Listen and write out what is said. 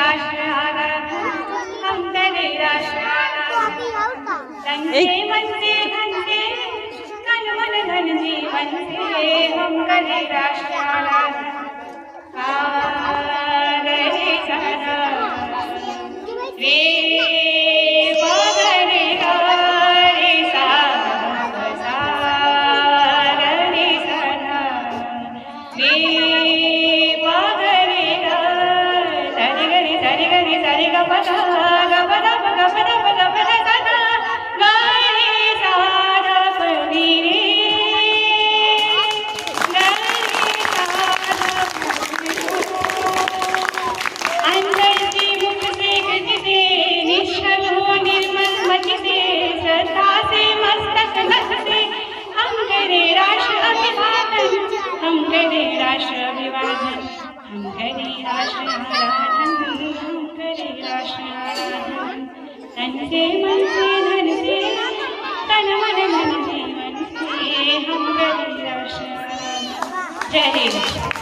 राष्ट्र आराधन हम करे राष्ट्र आराधन धनसे मनसे धनसे तन मन धन जीवन से हम करे राष्ट्र आराधन रे सदा रे हम करे राष्ट्र अभिवादन हम करे राष्ट्र आराधन हम करे राष्ट्र आराधन तन से मन से धन से तन मन धन जीवन से हम करे राष्ट्र आराधन। जय हिंद।